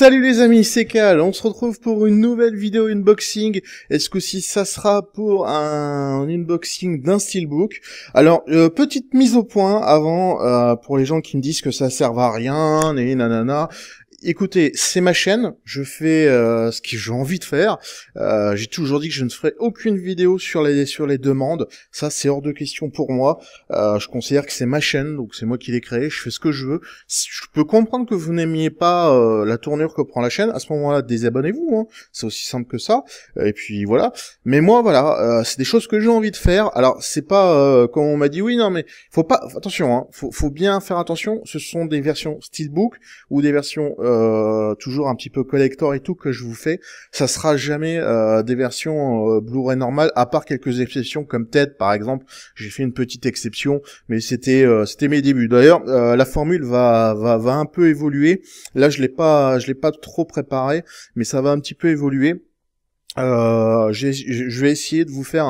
Salut les amis, c'est Cal, on se retrouve pour une nouvelle vidéo unboxing, et ce coup-ci ça sera pour un unboxing d'un steelbook. Alors, petite mise au point avant, pour les gens qui me disent que ça sert à rien, et nanana. Écoutez, c'est ma chaîne, je fais ce que j'ai envie de faire. J'ai toujours dit que je ne ferai aucune vidéo sur les demandes. Ça, c'est hors de question pour moi. Je considère que c'est ma chaîne, donc c'est moi qui l'ai créée. Je fais ce que je veux. Je peux comprendre que vous n'aimiez pas la tournure que prend la chaîne. À ce moment-là, désabonnez-vous. Hein. C'est aussi simple que ça. Et puis voilà. Mais moi, voilà, c'est des choses que j'ai envie de faire. Alors, c'est pas comme on m'a dit. Oui, non, mais faut pas. Attention, hein. Faut bien faire attention. Ce sont des versions steelbook ou des versions toujours un petit peu collector et tout que je vous fais. Ça sera jamais des versions Blu-ray normales, à part quelques exceptions comme TED par exemple. J'ai fait une petite exception, mais c'était mes débuts. D'ailleurs, la formule va un peu évoluer. Là, je l'ai pas trop préparé, mais ça va un petit peu évoluer. Je vais essayer de vous faire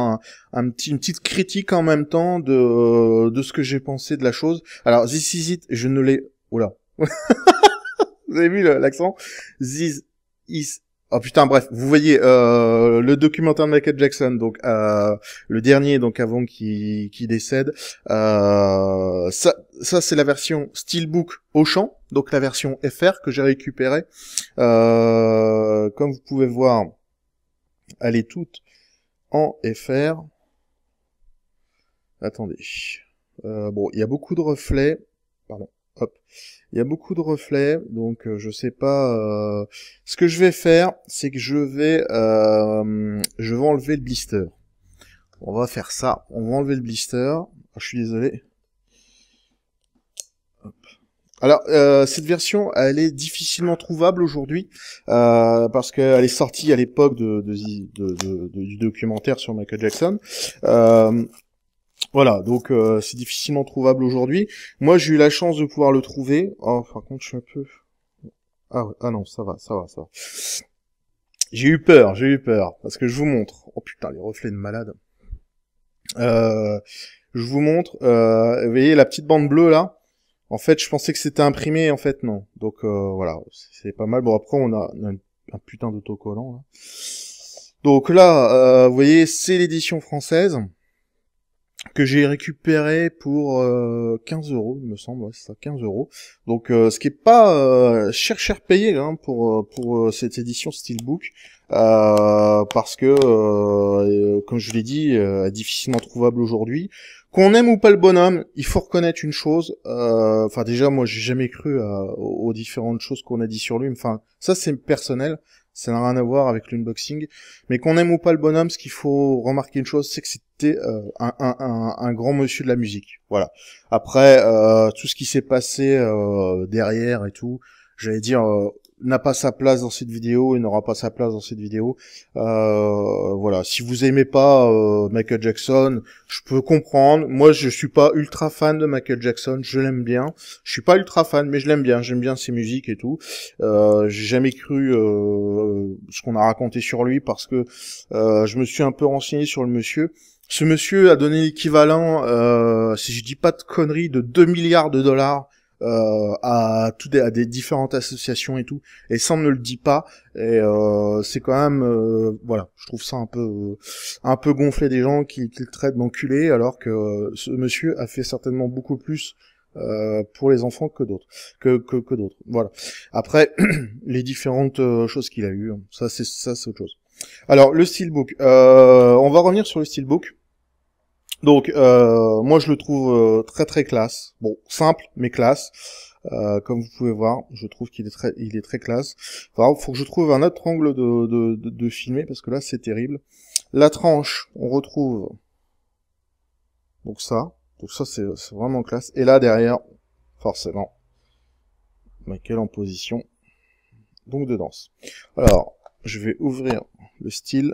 une petite critique en même temps de ce que j'ai pensé de la chose. Alors, This Is It, je ne l'ai... Oula. Vous avez vu l'accent? This is... Oh putain, bref, vous voyez le documentaire de Michael Jackson, donc le dernier, donc avant qu'il décède. Ça c'est la version Steelbook Auchan, donc la version FR que j'ai récupérée. Comme vous pouvez voir, elle est toute en FR. Attendez. Bon, il y a beaucoup de reflets. Pardon. Hop. Il y a beaucoup de reflets, donc je sais pas. Ce que je vais faire, c'est que je vais enlever le blister. On va faire ça. On va enlever le blister. Oh, je suis désolé. Hop. Alors, cette version, elle est difficilement trouvable aujourd'hui parce qu'elle est sortie à l'époque du documentaire sur Michael Jackson. Voilà, donc c'est difficilement trouvable aujourd'hui. Moi, j'ai eu la chance de pouvoir le trouver. Oh, par contre, je suis un peu... Ah non, ça va. J'ai eu peur, parce que je vous montre. Oh putain, les reflets de malade. Je vous montre, vous voyez la petite bande bleue là? En fait, je pensais que c'était imprimé, en fait, non. Donc voilà, c'est pas mal. Bon, après, on a un putain d'autocollant là. Donc là, vous voyez, c'est l'édition française que j'ai récupéré pour 15 €, il me semble, ouais, c'est ça, 15 €. Donc ce qui est pas cher payé hein, pour cette édition Steelbook, parce que comme je l'ai dit, difficilement trouvable aujourd'hui. Qu'on aime ou pas le bonhomme, il faut reconnaître une chose. Enfin déjà, moi j'ai jamais cru aux différentes choses qu'on a dit sur lui. Enfin ça c'est personnel. Ça n'a rien à voir avec l'unboxing. Mais qu'on aime ou pas le bonhomme, ce qu'il faut remarquer une chose, c'est que c'était un grand monsieur de la musique. Voilà. Après, tout ce qui s'est passé derrière et tout, j'allais dire, n'a pas sa place dans cette vidéo et n'aura pas sa place dans cette vidéo. Voilà. Si vous aimez pas Michael Jackson, je peux comprendre. Moi, je suis pas ultra fan de Michael Jackson. Je l'aime bien. Je suis pas ultra fan, mais je l'aime bien. J'aime bien ses musiques et tout. J'ai jamais cru ce qu'on a raconté sur lui parce que je me suis un peu renseigné sur le monsieur. Ce monsieur a donné l'équivalent, si je dis pas de conneries, de 2 milliards de dollars à des différentes associations et tout, et ça on ne le dit pas, et c'est quand même voilà, je trouve ça un peu gonflé des gens qui le traitent d'enculé, alors que ce monsieur a fait certainement beaucoup plus pour les enfants que d'autres, que d'autres. Voilà. Après les différentes choses qu'il a eues, ça c'est autre chose. Alors le steelbook, on va revenir sur le steelbook. Donc moi je le trouve très très classe. Bon, simple mais classe. Comme vous pouvez voir, je trouve qu'il est très classe. Enfin, faut que je trouve un autre angle de filmer parce que là c'est terrible. La tranche, on retrouve donc ça c'est vraiment classe. Et là derrière, forcément, Michael en position donc de danse. Alors, je vais ouvrir le style.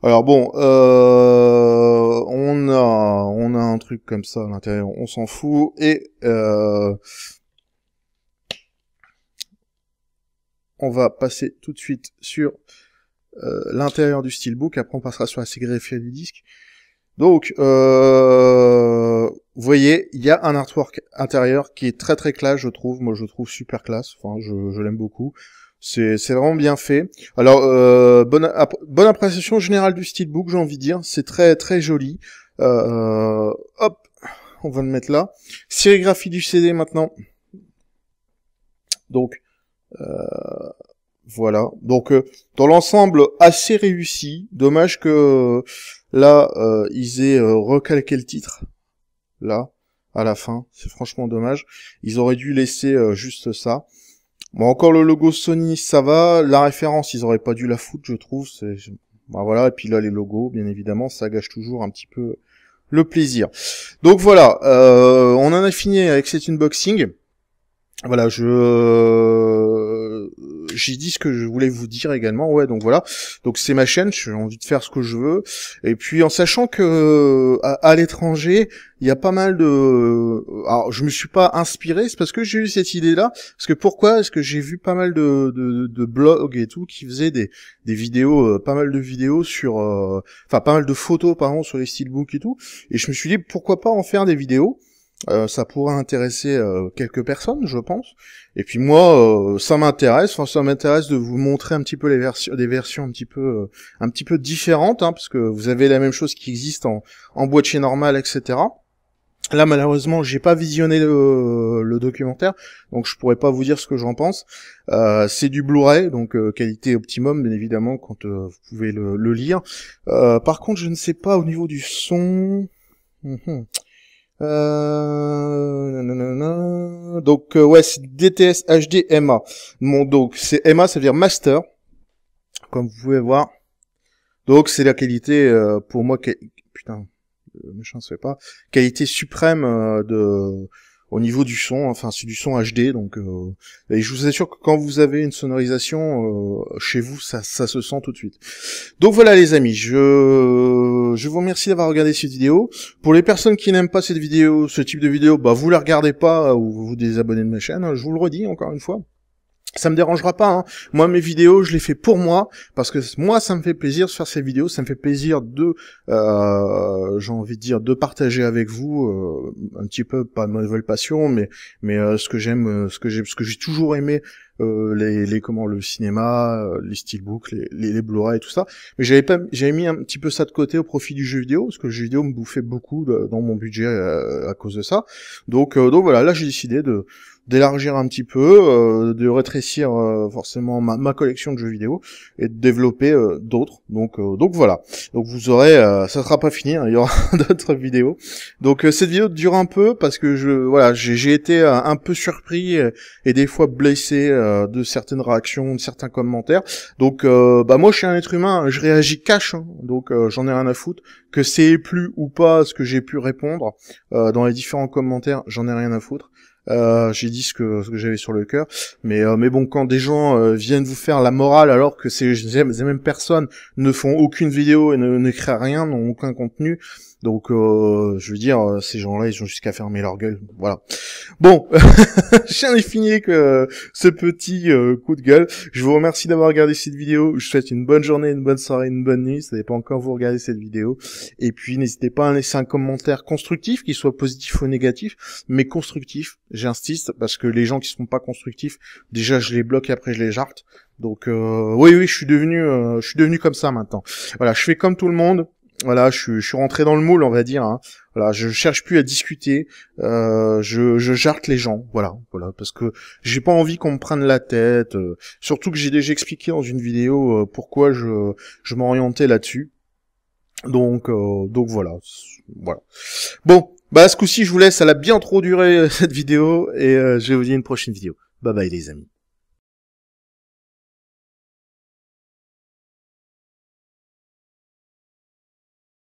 Alors bon, on a un truc comme ça à l'intérieur, on s'en fout, et on va passer tout de suite sur l'intérieur du steelbook, après on passera sur la ségrégation du disque. Donc, vous voyez, il y a un artwork intérieur qui est très très classe, je trouve. Moi, je le trouve super classe. Enfin, je l'aime beaucoup. C'est vraiment bien fait. Alors, bonne appréciation générale du steelbook, j'ai envie de dire. C'est très très joli. Hop, on va le mettre là. Sérigraphie du CD maintenant. Donc, voilà. Donc, dans l'ensemble, assez réussi. Dommage que là, ils aient recalqué le titre. Là, à la fin. C'est franchement dommage. Ils auraient dû laisser juste ça. Bon, encore le logo Sony, ça va. La référence, ils auraient pas dû la foutre, je trouve. Bah, voilà. Et puis là, les logos, bien évidemment, ça gâche toujours un petit peu le plaisir. Donc voilà, on en a fini avec cet unboxing. Voilà, j'ai dit ce que je voulais vous dire également, ouais, donc voilà. Donc c'est ma chaîne, j'ai envie de faire ce que je veux. Et puis en sachant que à l'étranger, il y a pas mal de... Alors je me suis pas inspiré, c'est parce que j'ai eu cette idée-là. Parce que pourquoi? Parce que j'ai vu pas mal de blogs et tout qui faisaient des vidéos, pas mal de vidéos sur... Enfin pas mal de photos pardon sur les steelbooks et tout. Et je me suis dit pourquoi pas en faire des vidéos. Ça pourrait intéresser quelques personnes, je pense. Et puis moi, ça m'intéresse. Enfin, ça m'intéresse de vous montrer un petit peu des versions un petit peu différentes, hein, parce que vous avez la même chose qui existe en boîtier normal, etc. Là, malheureusement, j'ai pas visionné le documentaire, donc je pourrais pas vous dire ce que j'en pense. C'est du Blu-ray, donc qualité optimum, bien évidemment, quand vous pouvez le lire. Par contre, je ne sais pas au niveau du son. Donc ouais, c'est DTS HD MA. Bon, donc c'est MA, ça veut dire Master, comme vous pouvez voir. Donc c'est la qualité pour moi putain, le méchant se fait pas, qualité suprême au niveau du son, enfin c'est du son HD, donc et je vous assure que quand vous avez une sonorisation chez vous, ça se sent tout de suite. Donc voilà les amis, je vous remercie d'avoir regardé cette vidéo. Pour les personnes qui n'aiment pas cette vidéo, ce type de vidéo, bah vous la regardez pas ou vous vous désabonnez de ma chaîne, hein, je vous le redis encore une fois. Ça me dérangera pas, hein. Moi, mes vidéos, je les fais pour moi, parce que moi, ça me fait plaisir de faire ces vidéos, ça me fait plaisir j'ai envie de dire, de partager avec vous, un petit peu, pas de ma nouvelle passion, mais ce que j'aime, ce que j'ai toujours aimé, le cinéma, les steelbooks, les Blu-ray et tout ça. Mais j'avais mis un petit peu ça de côté au profit du jeu vidéo, parce que le jeu vidéo me bouffait beaucoup dans mon budget à cause de ça. Donc voilà, là, j'ai décidé d'élargir un petit peu, de rétrécir forcément ma collection de jeux vidéo et de développer d'autres. Donc voilà. Donc vous aurez, ça sera pas fini, hein, il y aura d'autres vidéos. Donc cette vidéo dure un peu parce que j'ai été un peu surpris et des fois blessé de certaines réactions, de certains commentaires. Donc moi je suis un être humain, je réagis cash, hein, donc j'en ai rien à foutre. Que c'est plus ou pas ce que j'ai pu répondre dans les différents commentaires, j'en ai rien à foutre. J'ai dit ce que j'avais sur le cœur, mais bon, quand des gens viennent vous faire la morale alors que ces mêmes personnes ne font aucune vidéo et ne créent rien, n'ont aucun contenu, donc je veux dire, ces gens-là, ils ont juste qu'à fermer leur gueule, voilà. Bon, j'en ai fini avec ce petit coup de gueule. Je vous remercie d'avoir regardé cette vidéo. Je vous souhaite une bonne journée, une bonne soirée, une bonne nuit. Ça dépend quand vous regardez cette vidéo. Et puis n'hésitez pas à laisser un commentaire constructif, qu'il soit positif ou négatif, mais constructif. J'insiste parce que les gens qui sont pas constructifs, déjà je les bloque et après je les jarte. Donc oui, je suis devenu comme ça maintenant. Voilà, je fais comme tout le monde. Voilà, je suis rentré dans le moule, on va dire. Hein. Voilà, je cherche plus à discuter. Je jarte les gens. Voilà, parce que j'ai pas envie qu'on me prenne la tête. Surtout que j'ai déjà expliqué dans une vidéo pourquoi je m'orientais là-dessus. Donc voilà. Bon, ce coup-ci, je vous laisse. Elle a bien trop duré cette vidéo et je vais vous dire une prochaine vidéo. Bye bye les amis.